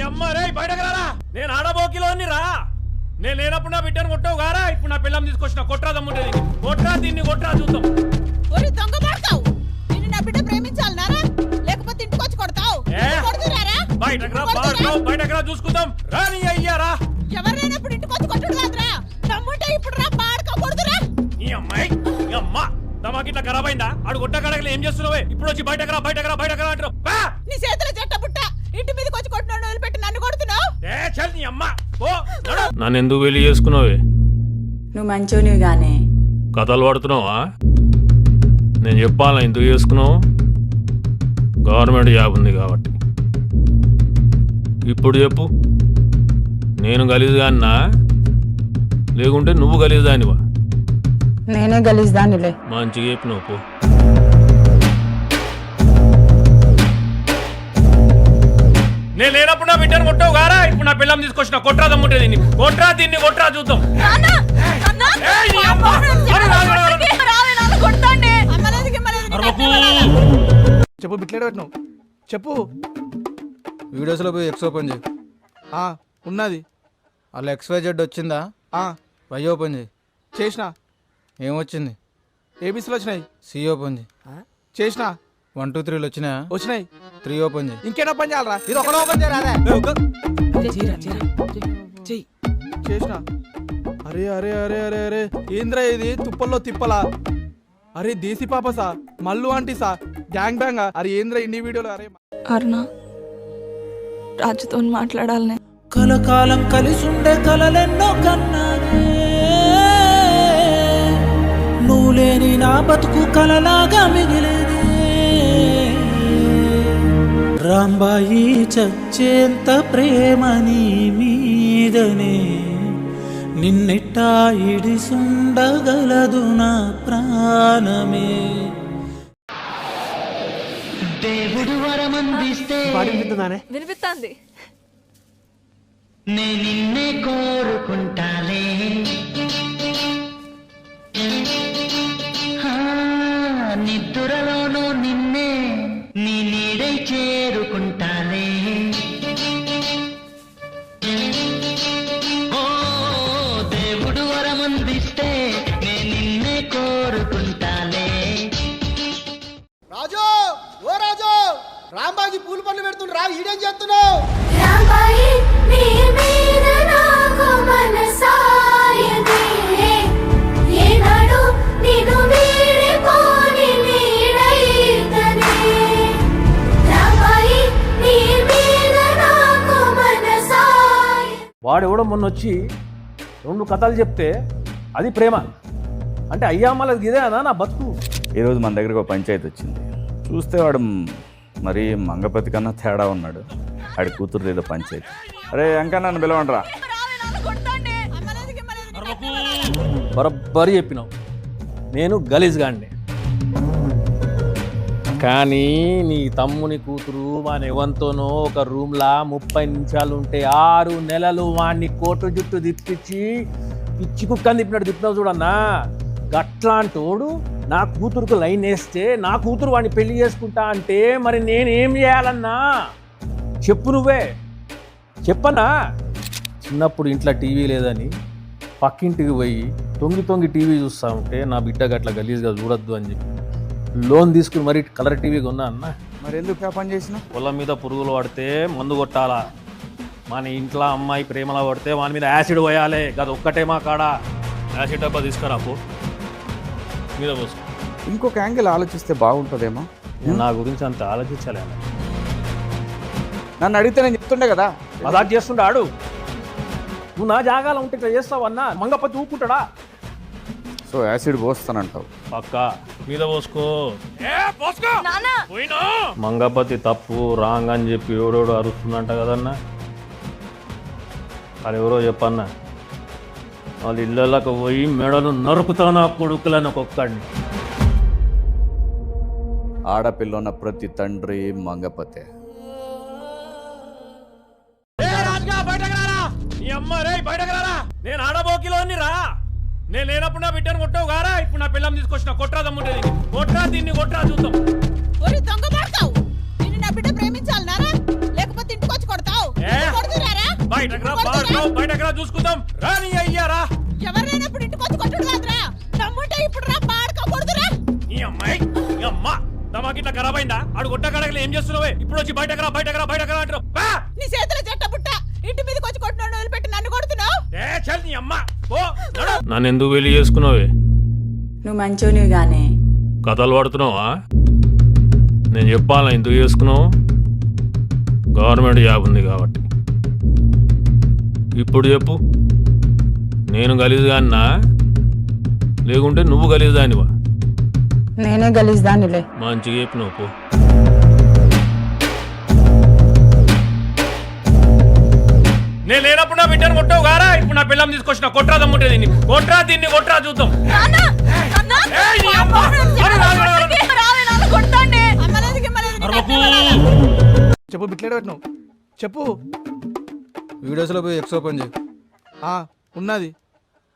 అమ్మ రే బయటకు రారా. నేను ఆడబోకిలోని రా. నేను లేనప్పుడు నా బిడ్డను కొట్టావు గారా. ఇప్పుడు నా పిల్లం తీసుకొచ్చిన కొట్రా దమ్ముంటే కొట్రా దీన్ని కొట్రా చూద్దాం. ఒరి దొంగ పడతావు. నిన్ను నా బిడ్డ ప్రేమించాలనారా లేకపోతే ఇంటికి వచ్చి కొడతావు? కొడుతురారా? బయటకు రా చూసుకుందాం. రాని అయ్యారా ఎవరైనప్పుడు ఇంటికి వచ్చి కొట్టుడు కాదురా. దమ్ముంటే ఇప్పుడు రా పాడక కొడుతురా. ఈ అమ్మాయి ఈ అమ్మ దమాకి ఇట్లా ఖరాబ్ అయిందా? ఆడు కొట్ట కడగలు ఏం చేస్తున్నావే? ఇప్పుడు వచ్చి బయటకు రా అంటారు. నీ చేతుల చెట్ట పుట్ట ఇంటి మీదకి వచ్చి కొట్టినాడు వదిలిపెట్టి నన్ను కొడుతున్నావు. నీ అమ్మ నన్ను ఎందుకు వెళ్ళి చేసుకున్నావే? నువ్వు మంచోనివి గానే కథలు పడుతున్నావా? నేను చెప్పాలా ఎందుకు చేసుకున్నావు? గవర్నమెంట్ జాబ్ ఉంది కాబట్టి. ఇప్పుడు చెప్పు, నేను గలీజుగాన్నా లేకుంటే నువ్వు గలీజుదానివా? నేనే గలీజ్దానిలే. మంచిగా చెప్పినావు పో. నేను లేనప్పుడు నా బిడ్డను కొట్టావు గారా. ఇప్పుడు నా పిల్లం తీసుకొచ్చిన కొట్రా దమ్ముంటే దీన్ని కొట్రా చూద్దాం. చెప్పు బిట్లేడు పెట్టినావు చెప్పు. వీడియోస్లో పోయి ఎక్స్ ఓపెన్ చేయి. ఉన్నది అలా XYZ వచ్చిందా? వై ఓపెన్ చేయి. చేసిన. ఏమొచ్చింది? ఏబీసీలు వచ్చినాయి. సి ఓపెన్ చేయి. చేసిన. 1 2 3 వచ్చినాయా? వచ్చినాయి. 3 ఓపెన్ చేయి. ఇంకేనా పని చేయాలరా? ఇది ఒకటి ఓపెన్ చేయరా? చేసిన. అరే అరే అరే అరే అరే ఏంద్రా ఇది తుప్పల్లో తిప్పలా? అరే దేశీ పాపసా మల్లు ఆంటీసా గ్యాంగ్ బ్యాంగా? అరే ఏంద్రా ఇన్ని వీడియోలు? అరే అరుణ రాజుతో మాట్లాడాలనే. కలకాలం కలిసుండే కలలెన్నో కన్నానే, నువ్వు లేని నా బతుకు కలలాగా మిగిలేదే. రాంబాయి చచ్చేంత ప్రేమ నీ మీదనే, నిన్నెట్టా ఇడిసుండగలదు నా ప్రాణమే. దేవుడు వరమందిస్తే వినిపిస్తాంది. నే నిన్నే కోరుకుంటాలే, నిద్రలోనూ నిన్నే నీ నీడై చేరుకుంటాలే. ఓ దేవుడు వరమందిస్తే నే నిన్నే కోరుకుంటాలే. రాజు ఓ రాజు, రాంబాగి పూలు పనులు పెడుతుండ్రా, ఈడేం చేస్తున్నావు? వాడెవడో మొన్న వచ్చి 2 కథలు చెప్తే అది ప్రేమ అంటే అయ్యామలకి ఇదేనా నా బతుకు? ఈరోజు మన దగ్గరకు ఒక పంచాయతీ వచ్చింది. చూస్తే వాడు మరి మంగపతి కన్నా తేడా ఉన్నాడు. ఆడి కూతురు ఏదో పంచాయతీ. అరే ఇంకా నన్ను పిలవండిరా. బరబ్బరి చెప్పినావు. నేను గలీజ్గాండి, కానీ నీ తమ్ముని కూతురు వాని ఎవంతోనో ఒక రూమ్లా 30 నిమిషాలు ఉంటే 6 నెలలు వాడిని కోటు జుట్టు తిప్పించి పిచ్చి కుక్కని తిప్పినావు చూడన్నా. గట్లాంటోడు నా కూతురుకు లైన్ వేస్తే నా కూతురు వాడిని పెళ్లి చేసుకుంటా అంటే మరి నేనేం చేయాలన్నా చెప్పు, నువ్వే చెప్పన్నా. చిన్నప్పుడు ఇంట్లో టీవీ లేదని పక్కింటికి పోయి తొంగి టీవీ చూస్తూ ఉంటే నా బిడ్డకు అట్లా గలీజ్గా చూడొద్దు అని చెప్పి లోన్ తీసుకుని మరి కలర్ టీవీ కొన్నా అన్న. మరి ఎందుకు పని చేసిన? పొలం మీద పురుగులు పడితే మందు కొట్టాలా, మన ఇంట్లో అమ్మాయి ప్రేమలో పడితే వాని మీద యాసిడ్ పోయాలి. అది ఒక్కటే మా కాడ. యాసిడ్ డబ్బా తీసుకురా పో, మీద పోసుకో. ఇంకొక యాంగిల్ ఆలోచిస్తే బాగుంటుందేమో. నా గురించి అంత ఆలోచించాలి. నన్ను అడిగితే నేను చెప్తుండే కదా. మజాక్ చేస్తుండే ఆడు. నువ్వు నా జాగాలో ఉంటే ఇట్లా చేస్తావు అన్న. మంగపతి ఊపుకుంటాడా? సో యాసిడ్ పోస్తానంటావు? పక్కా మీద పోసుకో. మంగపతి తప్పు రాంగ్ అని చెప్పి ఎవడోడు అరుస్తుందంట కదన్నా. అది ఎవరో చెప్పన్నా. వాళ్ళ ఇళ్ళకు పోయి మెడలు నరుకుతాను ఆ కొడుకులను ఒక్కొక్కడిని. ఆడపిల్ల ఉన్న ప్రతి తండ్రి మంగపతే. నేను ఆడబోకిలోని రా. నేను లేనప్పుడు నా బిడ్డను కొట్టావు గారా. ఇప్పుడు నా పిల్లం తీసుకొచ్చిన కొట్రా దమ్ముంటే దీన్ని కొట్రా చూద్దాం. ఒరి దొంగ పడతావు. నిన్ను నా బిడ్డ ప్రేమించాలనారా లేకపోతే ఇంటికి వచ్చి కొడతావు? బయటకు రా చూసుకుందాం రాని అయ్యారా ఎవరైనప్పుడు ఇంటికి వచ్చి కొట్టుడు కాదురా దమ్ముంటే ఇప్పుడు రా పాడక కొడుతురా ఈ అమ్మాయి ఈ అమ్మ తమాకి ఇట్లా ఖరాబ్ అయిందా ఆడు గుట్ట కడగలు ఏం చేస్తున్నావే ఇప్పుడు వచ్చి బయటకు రా అంటారు నీ చేతుల చెట్ట పుట్ట ఇంటి మీదకి వచ్చి కొట్టినాడు వదిలిపెట్టి నన్ను కొడుతున్నావు నీ అమ్మ నన్ను ఎందుకు వెళ్ళి చేసుకున్నావే నువ్వు మంచోనివి గానే కథలు పడుతున్నావా నేను చెప్పాలా ఎందుకు చేసుకున్నావు గవర్నమెంట్ జాబ్ ఉంది కాబట్టి ఇప్పుడు చెప్పు నేను గలీజుగాన్నా లేకుంటే నువ్వు గలీజుదానివా నేనే గలీజ్ దానిలే మంచిగా చెప్పినావు పో నేను లేనప్పుడు నా బిడ్డను కొట్టావు గారా ఇప్పుడు నా పిల్లం తీసుకొచ్చిన కొట్రా దమ్ముంటే దీన్ని కొట్రా చూద్దాం ఏయ్, నీ అమ్మ! అరే, అరవకు! చెప్పు బిట్లేడు పెట్టినావు చెప్పు. వీడియోస్లో పోయి ఎక్స్ ఓపెన్ చేయి. ఆ ఉన్నది.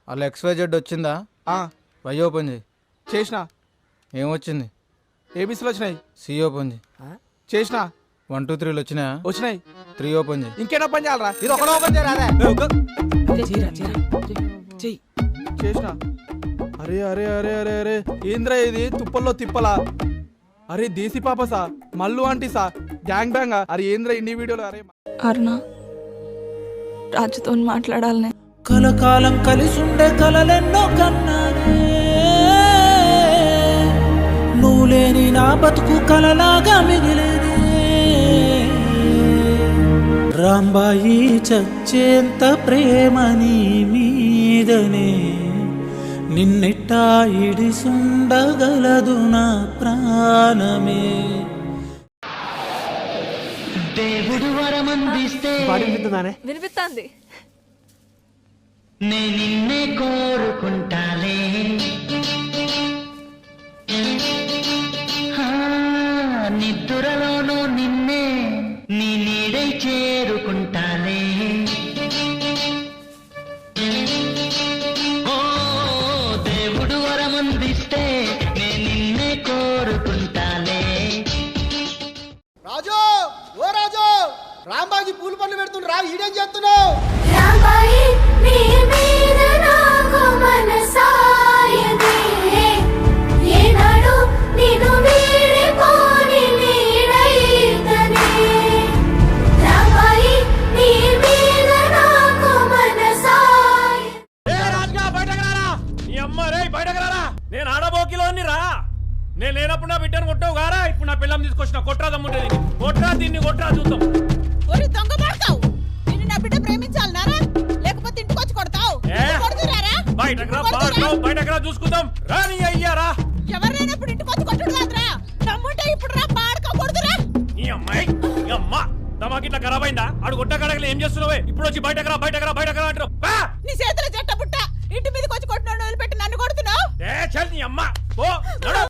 అలా XYZ వచ్చిందా? ఆ వై ఓపెన్ చేయి. చేసిన. ఏమొచ్చింది? ఏబీసీలు వచ్చినాయి. సి ఓపెన్ చేయి. చేసిన. 1 2 3 వచ్చినాయా? వచ్చినాయి. 3 ఓపెన్ చేయి. ఇంకేనా పని చేయాలరా? ఇది ఒకటి ఓపెన్ చేయరా? చేసిన. అరే అరే అరే అరే అరే ఏంద్రా ఇది తుప్పల్లో తిప్పలా? అరే దేశీ పాపసా మల్లు ఆంటీసా గ్యాంగ్ బ్యాంగా? అరే ఏంద్రా ఇన్ని వీడియోలు? అరే అరుణ రాజుతో మాట్లాడాలనే. కలకాలం కలిసుండే కలలెన్నో కన్నానే, నువ్వు లేని నా బతుకు కలలాగా మిగిలేదే. రాంబాయి చచ్చేంత ప్రేమ నీ మీదనే, నిన్నెట్టా ఇడిసుండగలదు నా ప్రాణమే. దేవుడు వరమందిస్తే వినిపిస్తాంది. నే నిన్నే కోరుకుంటాలే, నిద్దురలోనూ నిన్నే నీ నీడై చేరుకుంటాలే. ఓ దేవుడు వరమందిస్తే నే నిన్నే కోరుకుంటాలే. రాజు ఓ రాజు, రాంబాకి పూలు పనులు పెడుతుండ్రు రా, ఈడేం చేస్తున్నావు? నేను ఆడబోకిలోని రా. నేను లేనప్పుడు నా బిడ్డను కొట్టావు గారా ఇప్పుడు నా పిల్లం తీసుకొచ్చిన కొట్రా దమ్ముంటే కొట్రా చూద్దాం. ఒరి దొంగ పడతావు. నిన్ను నా బిడ్డ ప్రేమించాలన్నారా లేకపోతే ఇంటికి వచ్చి కొడతావు? కొడుతురారా? బయటకు రా చూసుకుందాం రాని అయ్యారా. ఎవరైనప్పుడు ఇంటికి వచ్చి కొట్టుడు కాదురా దమ్ముంటే ఇప్పుడు రా పాడక కొడుతురా. ఈ అమ్మాయి ఈ అమ్మ తమాకి ఇట్లా ఖరాబ్ అయిందా ఆడు గుట్ట కడగలు ఏం చేస్తున్నావే ఇప్పుడు వచ్చి బయటకు రా అంటారు నీ చేతుల చెట్ట పుట్ట ఇంటి మీదకి వచ్చి కొట్టినాడు వదిలిపెట్టి నన్ను కొడుతున్నావు. నీ అమ్మ